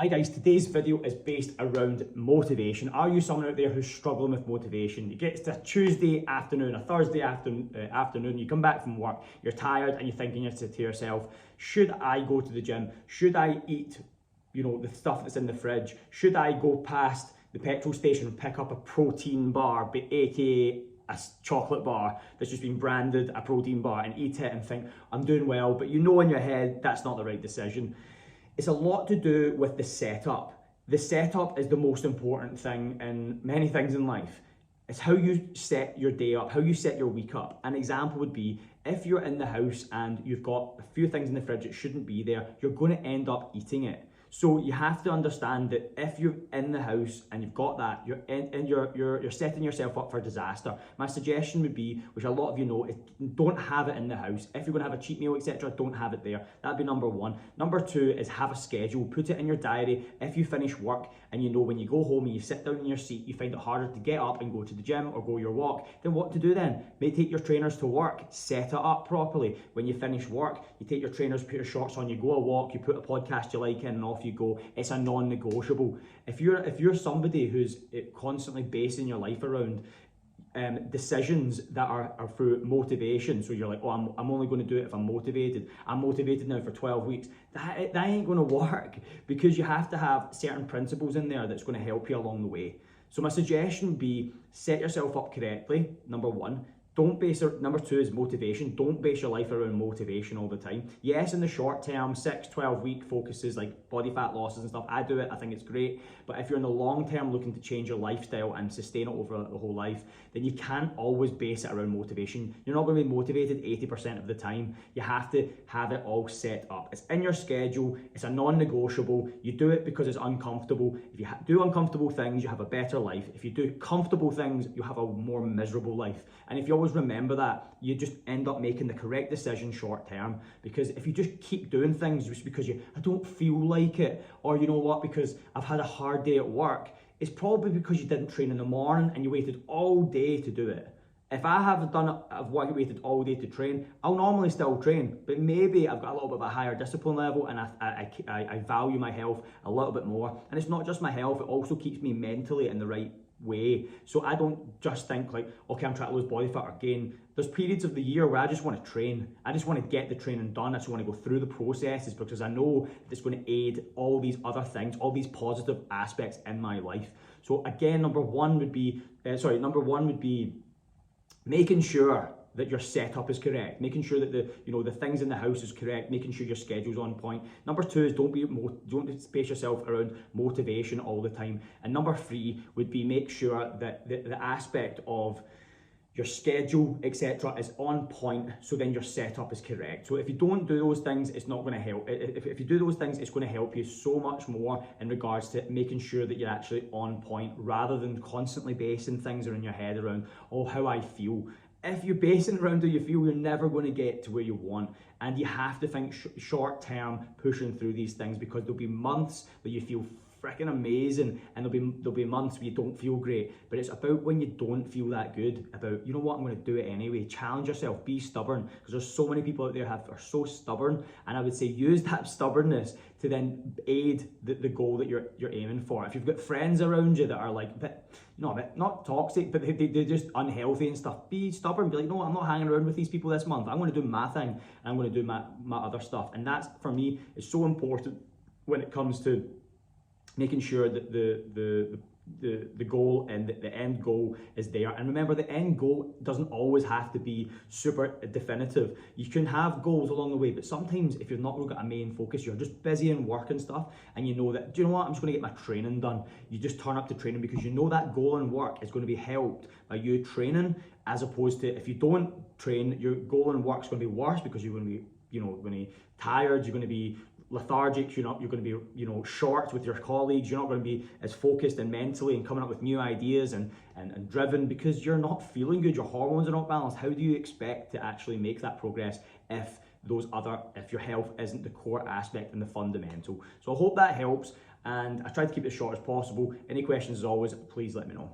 Hi guys, today's video is based around motivation. Are you someone out there who's struggling with motivation? You get to a Tuesday afternoon, a Thursday afternoon, you come back from work, you're tired and you're thinking to yourself, should I go to the gym? Should I eat, the stuff that's in the fridge? Should I go past the petrol station and pick up a protein bar, aka a chocolate bar that's just been branded a protein bar, and eat it and think, I'm doing well, but you know in your head that's not the right decision? It's a lot to do with the setup. The setup is the most important thing in many things in life. It's how you set your day up, how you set your week up. An example would be, if you're in the house and you've got a few things in the fridge that shouldn't be there, you're going to end up eating it. So you have to understand that if you're in the house and you've got that, you're setting yourself up for disaster. My suggestion would be, which a lot of you know, is don't have it in the house. If you're going to have a cheat meal, etc., don't have it there. That'd be number one. Number two is have a schedule. Put it in your diary. If you finish work and you know when you go home and you sit down in your seat, you find it harder to get up and go to the gym or go your walk, then what to do then? Maybe take your trainers to work, set it up properly. When you finish work, you take your trainers, put your shorts on, you go a walk, you put a podcast you like in, and off you go. It's a non-negotiable. If you're somebody who's constantly basing your life around decisions that are through motivation, so you're like, oh, I'm only going to do it if I'm motivated. I'm motivated now for 12 weeks. That ain't going to work, because you have to have certain principles in there that's going to help you along the way. So my suggestion would be, set yourself up correctly, number one. Number two is motivation. Don't base your life around motivation all the time. Yes, in the short term, 6-12 week focuses like body fat losses and stuff, I do it, I think it's great. But if you're in the long term looking to change your lifestyle and sustain it over the whole life, then you can't always base it around motivation. You're not going to be motivated 80% of the time. You have to have it all set up. It's in your schedule, it's a non-negotiable. You do it because it's uncomfortable. If you do uncomfortable things, you have a better life. If you do comfortable things, you have a more miserable life. And if you always remember that, you just end up making the correct decision short term. Because if you just keep doing things just because I don't feel like it, or you know what, because I've had a hard day at work, it's probably because you didn't train in the morning and you waited all day to do it. If I have done it, I've waited all day to train, I'll normally still train, but maybe I've got a little bit of a higher discipline level and I value my health a little bit more. And it's not just my health, it also keeps me mentally in the right way. So I don't just think like, okay, I'm trying to lose body fat or gain. There's periods of the year where I just want to train. I just want to get the training done. I just want to go through the processes, because I know that it's going to aid all these other things, all these positive aspects in my life. So again, number one would be making sure that your setup is correct, making sure that the things in the house is correct, making sure your schedule's on point. Number two is don't space yourself around motivation all the time. And number three would be make sure that the aspect of your schedule, etc., is on point, so then your setup is correct. So if you don't do those things, it's not going to help. If you do those things, it's going to help you so much more in regards to making sure that you're actually on point, rather than constantly basing things in your head around, oh, how I feel. If you're basing around how you feel, you're never going to get to where you want. And you have to think short term, pushing through these things, because there'll be months where you feel freaking amazing, and there'll be months where you don't feel great. But it's about when you don't feel that good, about, you know what, I'm going to do it anyway. Challenge yourself, be stubborn, because there's so many people out there are so stubborn. And I would say use that stubbornness to then aid the goal that you're aiming for. If you've got friends around you that are like a bit not toxic, but they're just unhealthy and stuff, be stubborn. Be like, no, I'm not hanging around with these people this month. I'm going to do my thing, and I'm going to do my other stuff. And that's, for me, is so important when it comes to making sure that the goal and the end goal is there. And remember, the end goal doesn't always have to be super definitive. You can have goals along the way, but sometimes if you've not really got a main focus, you're just busy in work and stuff, and you know that, do you know what, I'm just going to get my training done. You just turn up to training because you know that goal in work is going to be helped by you training, as opposed to if you don't train, your goal in work is going to be worse, because you're going to be, going to be tired, you're going to be lethargic, you're going to be, short with your colleagues, you're not going to be as focused and mentally and coming up with new ideas and driven, because you're not feeling good, your hormones are not balanced. How do you expect to actually make that progress if your health isn't the core aspect and the fundamental? So I hope that helps, and I try to keep it as short as possible. Any questions, as always, please let me know.